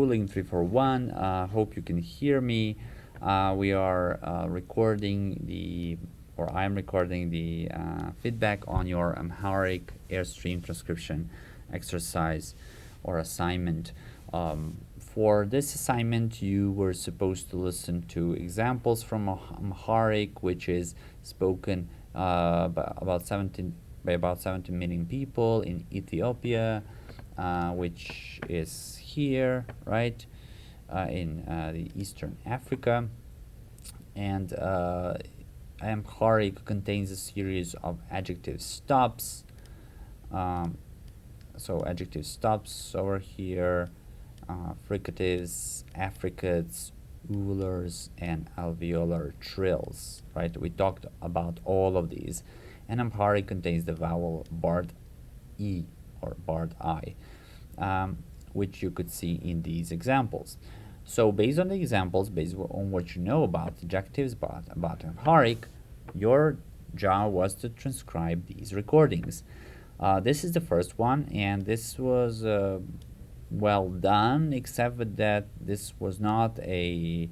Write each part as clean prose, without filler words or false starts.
Link341. Hope you can hear me. We are recording I'm recording the feedback on your Amharic Airstream transcription exercise or assignment. For this assignment, you were supposed to listen to examples from Amharic, which is spoken by about 17 million people in Ethiopia, which is here, right, in the Eastern Africa. And Amharic contains a series of adjective stops. So adjective stops over here, fricatives, affricates, ulars, and alveolar trills, right? We talked about all of these. And Amharic contains the vowel barred E or barred I, which you could see in these examples. So based on the examples, based on what you know about adjectives, about Amharic, your job was to transcribe these recordings. This is the first one, and this was well done, except that this was not a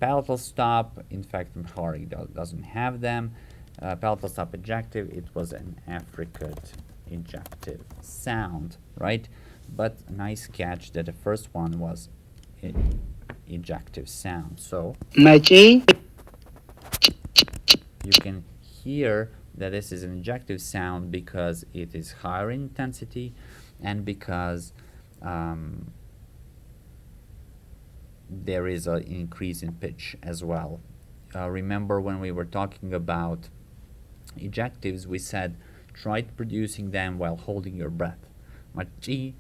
palatal stop. In fact, Amharic doesn't have them. Palatal stop adjective, it was an affricate ejective sound, right? But a nice catch that the first one was an ejective sound. So you can hear that this is an ejective sound because it is higher in intensity and because there is an increase in pitch as well. Remember when we were talking about ejectives, we said try producing them while holding your breath. Machi,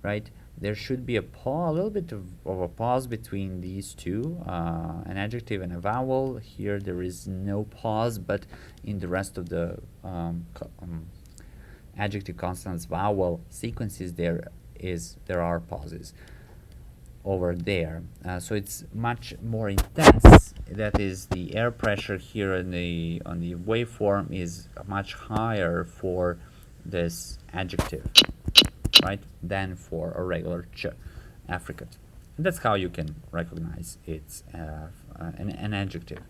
right? There should be a little bit of a pause between these two, an adjective and a vowel. Here there is no pause, but in the rest of the adjective, consonants, vowel sequences there are pauses over there. So it's much more intense. That is, the air pressure here on the waveform is much higher for this adjective, right, than for a regular affricate. And that's how you can recognize it's an adjective.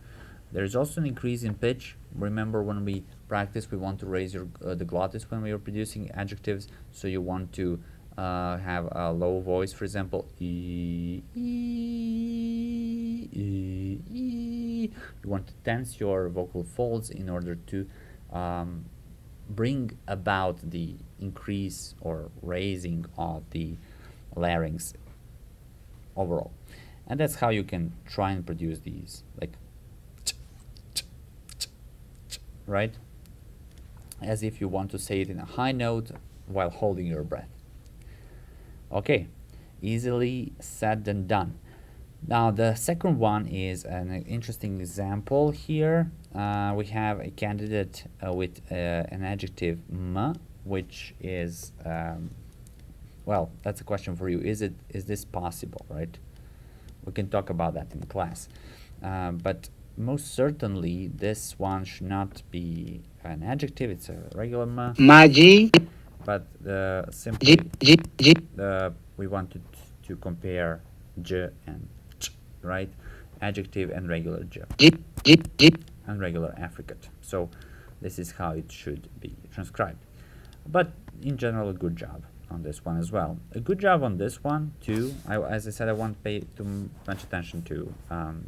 There is also an increase in pitch. Remember, when we practice, we want to raise the glottis when we are producing adjectives. So you want to have a low voice, for example, e, e, e, e. You want to tense your vocal folds in order to bring about the increase or raising of the larynx overall. And that's how you can try and produce these, like, right? As if you want to say it in a high note while holding your breath. Okay, easily said than done. Now the second one is an interesting example here. We have a candidate with an adjective m, which is well, that's a question for you. Is this possible, right? We can talk about that in class, but most certainly this one should not be an adjective. It's a regular m. Maji. But simply we wanted to compare j and ch, right? Adjective and regular j and regular affricate. So this is how it should be transcribed. But in general, a good job on this one as well. A good job on this one too. As I said, I won't pay too much attention to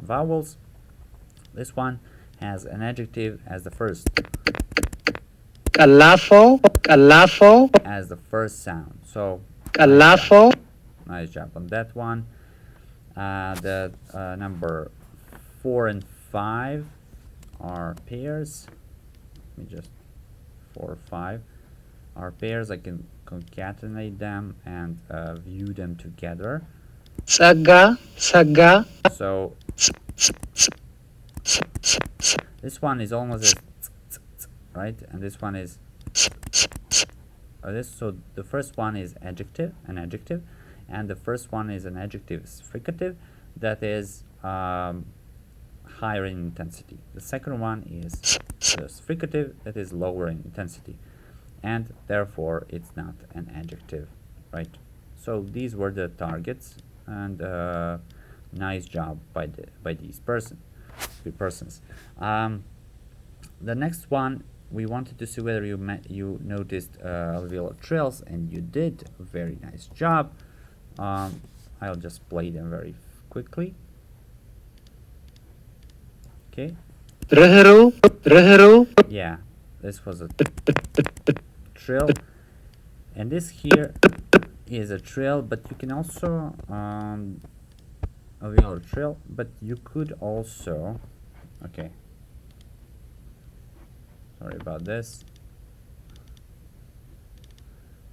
vowels. This one has an adjective as the first. Calafo As the first sound. So nice job on that one. The number 4 and 5 are pairs. Let me just 4 or 5 are pairs. I can concatenate them and view them together. Saga. So this one is almost as right, and this one is this. So the first one is an adjective, and the first one is an adjective fricative that is higher in intensity. The second one is the fricative that is lower in intensity, and therefore it's not an adjective, right? So these were the targets, and nice job by these persons. The next one, we wanted to see whether you noticed alveolar trills, and you did. Very nice job. I'll just play them very quickly. Okay. Yeah, this was a trill, and this here is a trill, but you can also alveolar trill, but you could also, okay, sorry about this,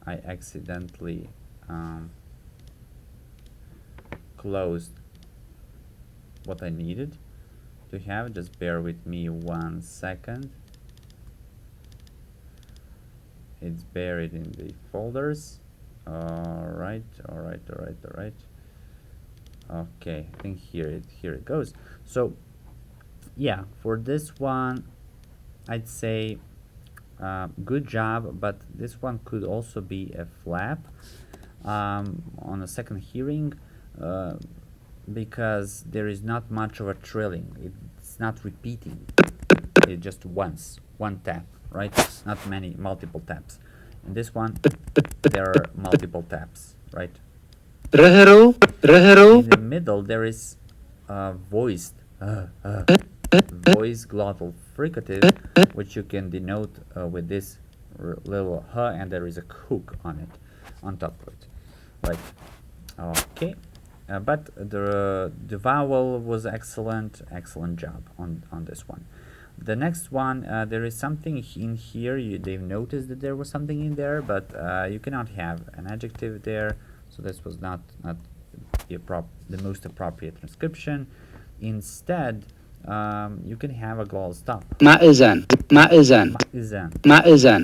I accidentally closed what I needed to have. Just bear with me 1 second. It's buried in the folders. Alright. Okay, I think here it goes. So yeah, for this one I'd say good job, but this one could also be a flap on a second hearing, because there is not much of a trilling. It's not repeating. It just one tap, right? Not multiple taps. In this one, there are multiple taps, right? In the middle, there is voiced voice glottal fricative, which you can denote with this little h, and there is a hook on it, on top of it, right? Okay, but the vowel was excellent job on this one. The next one, there is something in here. They've noticed that there was something in there, but you cannot have an adjective there, so this was not the most appropriate transcription. Instead, you can have a glottal stop. مأذن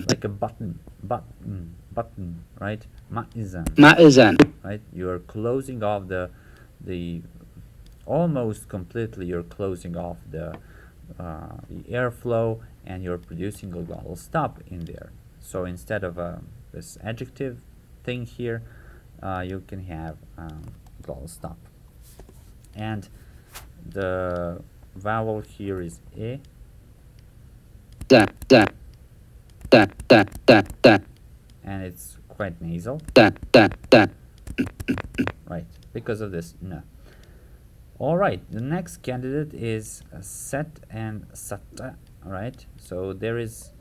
Like a button, right? مأذن Right? You're closing off the almost completely. You're closing off the airflow, and you're producing a glottal stop in there. So instead of this adjective thing here, you can have glottal stop. And the vowel here is e, and it's quite nasal, right, because of this n. All right, the next candidate is set and sata, right? So there's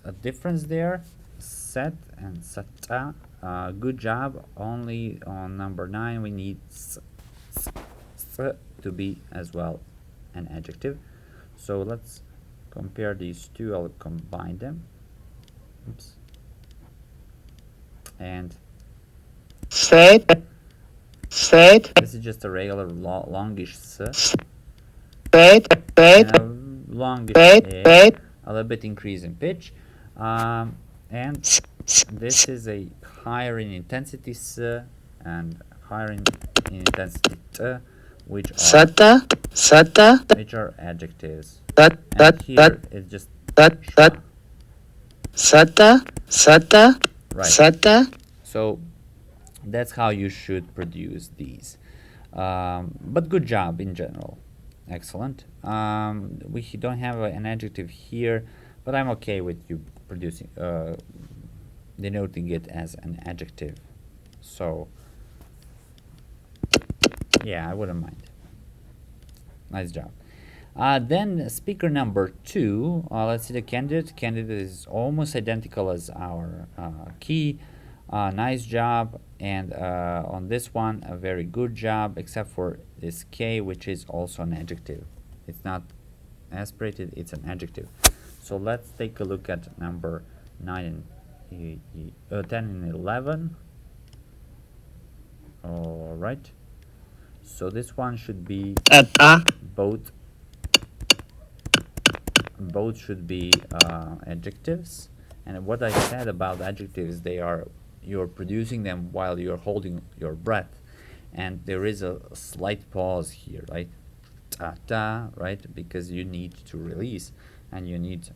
a difference there, set and sata. Good job. Only on number 9 we need s to be as well an adjective. So let's compare these two. I'll combine them. Oops. And said this is just a regular longish s, and a longish a little bit increase in pitch, and this is a higher in intensity s and higher in intensity t, which are adjectives. And here it's just right. So that's how you should produce these. But good job in general. Excellent. We don't have an adjective here, but I'm okay with you producing, denoting it as an adjective. So yeah, I wouldn't mind. Nice job. Then speaker number 2, let's see the candidate. Candidate is almost identical as our key. Nice job. And on this one, a very good job, except for this K, which is also an adjective. It's not aspirated, it's an adjective. So let's take a look at number 9 and 10 and 11. All right. So this one should be both should be adjectives. And what I said about adjectives, you're producing them while you're holding your breath, and there is a slight pause here, right? Ta-ta, right? Because you need to release, and you need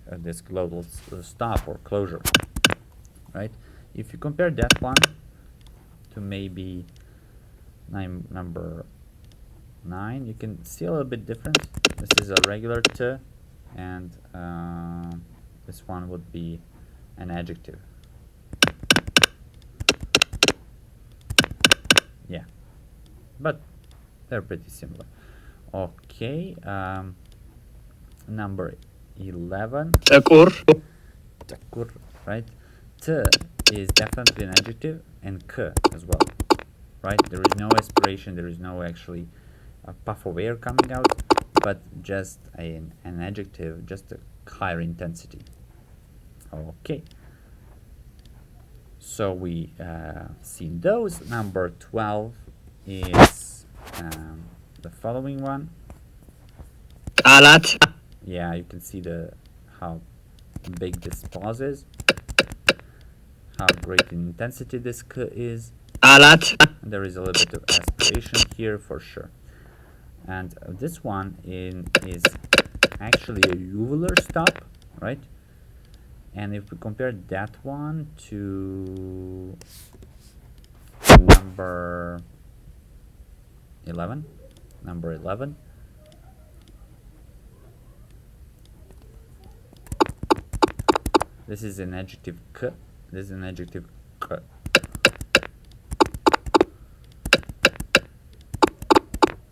this glottal stop or closure, right? if you compare that one to maybe number 9, you can see a little bit different. This is a regular t, and this one would be an adjective. Yeah, but they're pretty similar. Okay, number 11. ጥቁር Takur, right? T is definitely an adjective, and k as well, right? There is no aspiration, there is no actually a puff of air coming out, but just an adjective, just a higher intensity. Okay. So we seen those. Number 12 is the following one. ቃላት Yeah, you can see how big this pause is, how great in intensity this k is. ቃላት And there is a little bit of aspiration here for sure. And this one is actually a uvular stop, right? And if we compare that one to number 11, this is an adjective k, this is an adjective k.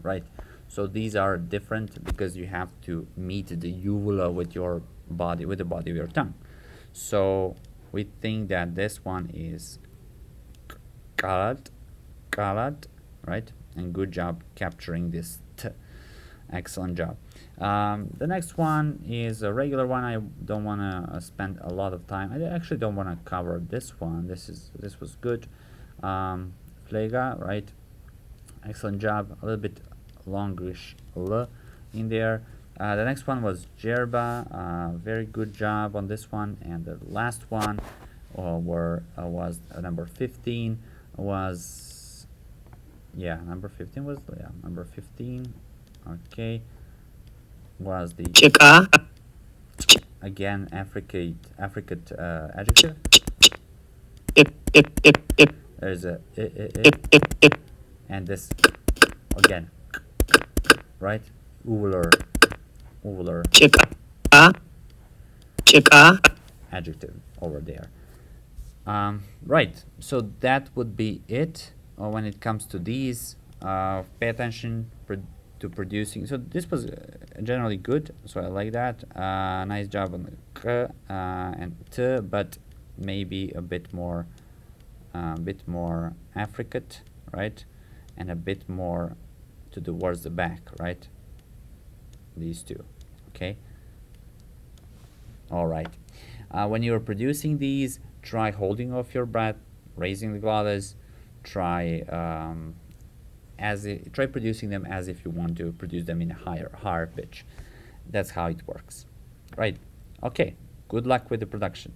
Right, so these are different because you have to meet the uvula with your body, with the body of your tongue. So we think that this one is kalat, right? And good job capturing this t. Excellent job. The next one is a regular one. I don't want to spend a lot of time. I actually don't want to cover this one. This was good. Flega, right? Excellent job. A little bit longish l in there. The next one was Jerba. Very good job on this one. And the last one was number 15. Was number 15 was number 15. Okay, was the ጭቃ again affricate adjective. There's a and this again, right? Uvular ጭቃ adjective over there. Right, so that would be it when it comes to these. Pay attention to producing. So this was generally good, so I like that. Nice job on the k and t, but maybe a bit more affricate, right? And a bit more towards the back, right? These two, okay? All right. When you're producing these, try holding off your breath, raising the glottis. Try try producing them as if you want to produce them in a higher pitch. That's how it works, right? Okay. Good luck with the production.